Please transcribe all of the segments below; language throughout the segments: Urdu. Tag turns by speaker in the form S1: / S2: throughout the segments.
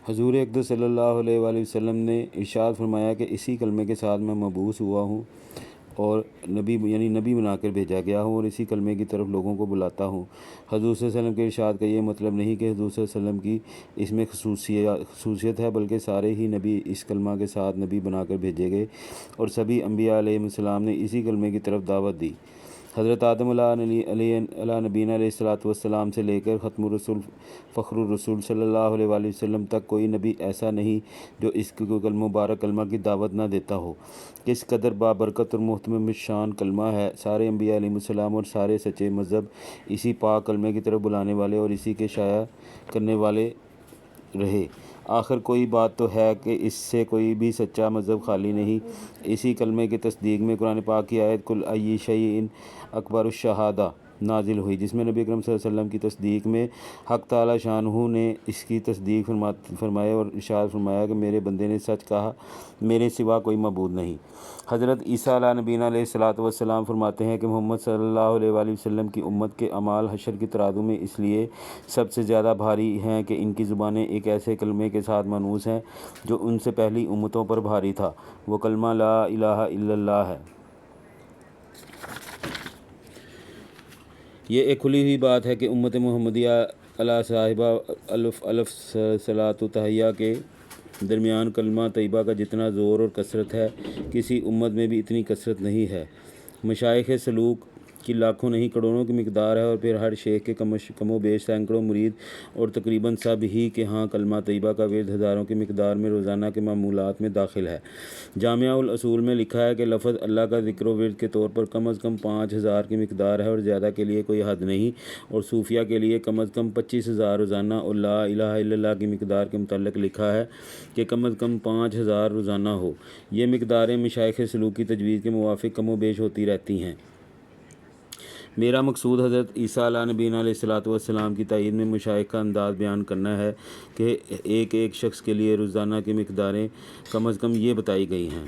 S1: حضور اقدس صلی اللہ علیہ وآلہ وسلم نے ارشاد فرمایا کہ اسی کلمے کے ساتھ میں مبعوث ہوا ہوں اور نبی بنا کر بھیجا گیا ہوں اور اسی کلمے کی طرف لوگوں کو بلاتا ہوں۔ حضور صلی اللہ علیہ وسلم کے ارشاد کا یہ مطلب نہیں کہ حضور صلی اللہ علیہ وسلم کی اس میں خصوصیت ہے، بلکہ سارے ہی نبی اس کلمہ کے ساتھ نبی بنا کر بھیجے گئے اور سبھی انبیاء علیہ السلام نے اسی کلمے کی طرف دعوت دی۔ حضرت آدم علیہ نبینا علیہ الصلوۃ والسلام سے لے کر ختم الرسول فخر الرسول صلی اللہ علیہ وآلہ وسلم تک کوئی نبی ایسا نہیں جو اس مبارک کلمہ کی دعوت نہ دیتا ہو۔ کس قدر بابرکت اور محترم شان کلمہ ہے۔ سارے انبیاء علیہ السلام اور سارے سچے مذہب اسی پاک کلمے کی طرف بلانے والے اور اسی کے شائع کرنے والے رہے۔ آخر کوئی بات تو ہے کہ اس سے کوئی بھی سچا مذہب خالی نہیں۔ اسی کلمے کی تصدیق میں قرآن پاک کی آیت قل ای شیء اکبر الشہادہ نازل ہوئی، جس میں نبی اکرم صلی اللہ علیہ وسلم کی تصدیق میں حق تعالی شانہ نے اس کی تصدیق فرمائے اور ارشاد فرمایا کہ میرے بندے نے سچ کہا، میرے سوا کوئی معبود نہیں۔ حضرت عیسیٰ علیہ نبینا علیہ الصلوۃ والسلام فرماتے ہیں کہ محمد صلی اللہ علیہ وآلہ وسلم کی امت کے اعمال حشر کی ترازو میں اس لیے سب سے زیادہ بھاری ہیں کہ ان کی زبانیں ایک ایسے کلمے کے ساتھ مانوس ہیں جو ان سے پہلی امتوں پر بھاری تھا۔ وہ کلمہ لا الہ الا اللہ ہے۔ یہ ایک کھلی ہوئی بات ہے کہ امت محمدیہ علی صاحبہ الف صلاۃ و تحیہ کے درمیان کلمہ طیبہ کا جتنا زور اور کثرت ہے، کسی امت میں بھی اتنی کثرت نہیں ہے۔ مشائخ سلوک کی لاکھوں نہیں کروڑوں کی مقدار ہے اور پھر ہر شیخ کے کم و بیش سینکڑوں مرید اور تقریباً سب ہی کے ہاں کلمہ طیبہ کا ورد ہزاروں کی مقدار میں روزانہ کے معمولات میں داخل ہے۔ جامعہ الاصول میں لکھا ہے کہ لفظ اللہ کا ذکر و ورد کے طور پر کم از کم 5000 کی مقدار ہے اور زیادہ کے لیے کوئی حد نہیں، اور صوفیہ کے لیے کم از کم 25000 روزانہ، اور لا الہ الا اللہ کی مقدار کے متعلق لکھا ہے کہ کم از کم 5000 روزانہ ہو۔ یہ مقداریں مشائخ سلوک کی تجویز کے موافق کم و بیش ہوتی رہتی ہیں۔ میرا مقصود حضرت عیسیٰ علیہ نبینا علیہ الصلوۃ والسلام کی تائید میں مشائخ کا انداز بیان کرنا ہے کہ ایک ایک شخص کے لیے روزانہ کی مقداریں کم از کم یہ بتائی گئی ہیں۔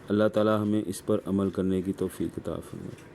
S1: اللہ تعالی ہمیں اس پر عمل کرنے کی توفیق عطا فرمائے۔